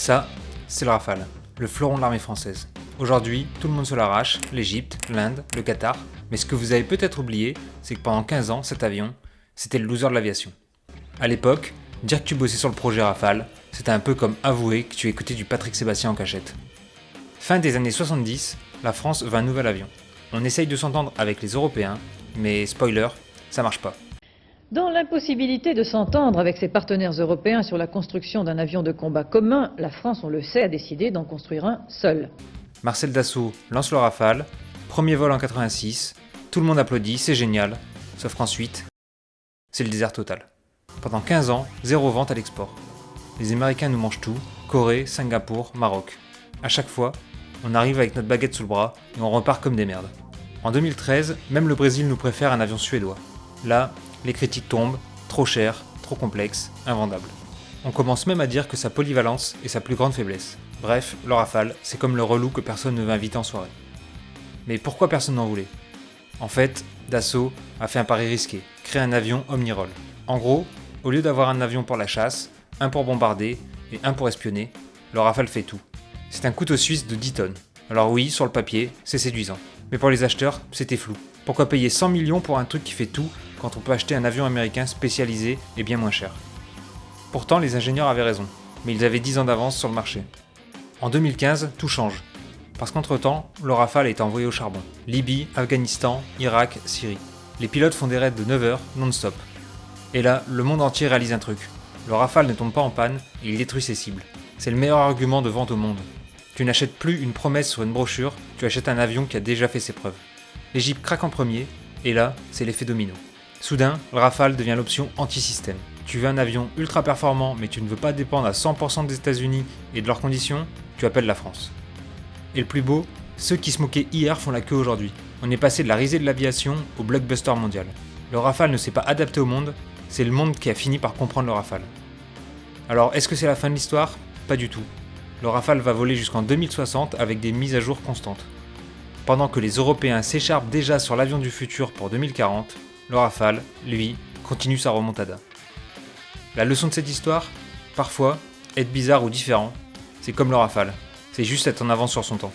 Ça, c'est le Rafale, le fleuron de l'armée française. Aujourd'hui, tout le monde se l'arrache, l'Égypte, l'Inde, le Qatar, mais ce que vous avez peut-être oublié, c'est que pendant 15 ans, cet avion, c'était le loser de l'aviation. À l'époque, dire que tu bossais sur le projet Rafale, c'était un peu comme avouer que tu écoutais du Patrick Sébastien en cachette. Fin des années 70, la France veut un nouvel avion. On essaye de s'entendre avec les Européens, mais spoiler, ça marche pas. Dans l'impossibilité de s'entendre avec ses partenaires européens sur la construction d'un avion de combat commun, la France, on le sait, a décidé d'en construire un seul. Marcel Dassault lance le Rafale, premier vol en 86, tout le monde applaudit, c'est génial, sauf qu'ensuite, c'est le désert total. Pendant 15 ans, zéro vente à l'export. Les Américains nous mangent tout, Corée, Singapour, Maroc. À chaque fois, on arrive avec notre baguette sous le bras et on repart comme des merdes. En 2013, même le Brésil nous préfère un avion suédois. Là, les critiques tombent, trop cher, trop complexe, invendable. On commence même à dire que sa polyvalence est sa plus grande faiblesse. Bref, le Rafale, c'est comme le relou que personne ne veut inviter en soirée. Mais pourquoi personne n'en voulait ? En fait, Dassault a fait un pari risqué, créer un avion omnirole. En gros, au lieu d'avoir un avion pour la chasse, un pour bombarder et un pour espionner, le Rafale fait tout. C'est un couteau suisse de 10 tonnes. Alors oui, sur le papier, c'est séduisant. Mais pour les acheteurs, c'était flou. Pourquoi payer 100 millions pour un truc qui fait tout quand on peut acheter un avion américain spécialisé et bien moins cher ? Pourtant, les ingénieurs avaient raison, mais ils avaient 10 ans d'avance sur le marché. En 2015, tout change. Parce qu'entre-temps, le Rafale est envoyé au charbon. Libye, Afghanistan, Irak, Syrie. Les pilotes font des raids de 9 heures non-stop. Et là, le monde entier réalise un truc. Le Rafale ne tombe pas en panne et il détruit ses cibles. C'est le meilleur argument de vente au monde. Tu n'achètes plus une promesse sur une brochure, tu achètes un avion qui a déjà fait ses preuves. L'Égypte craque en premier, et là, c'est l'effet domino. Soudain, le Rafale devient l'option anti-système. Tu veux un avion ultra performant, mais tu ne veux pas dépendre à 100% des États-Unis et de leurs conditions, tu appelles la France. Et le plus beau, ceux qui se moquaient hier font la queue aujourd'hui. On est passé de la risée de l'aviation au blockbuster mondial. Le Rafale ne s'est pas adapté au monde, c'est le monde qui a fini par comprendre le Rafale. Alors, est-ce que c'est la fin de l'histoire ? Pas du tout. Le Rafale va voler jusqu'en 2060 avec des mises à jour constantes. Pendant que les Européens s'écharpent déjà sur l'avion du futur pour 2040, le Rafale, lui, continue sa remontada. La leçon de cette histoire ? Parfois, être bizarre ou différent, c'est comme le Rafale, c'est juste être en avance sur son temps.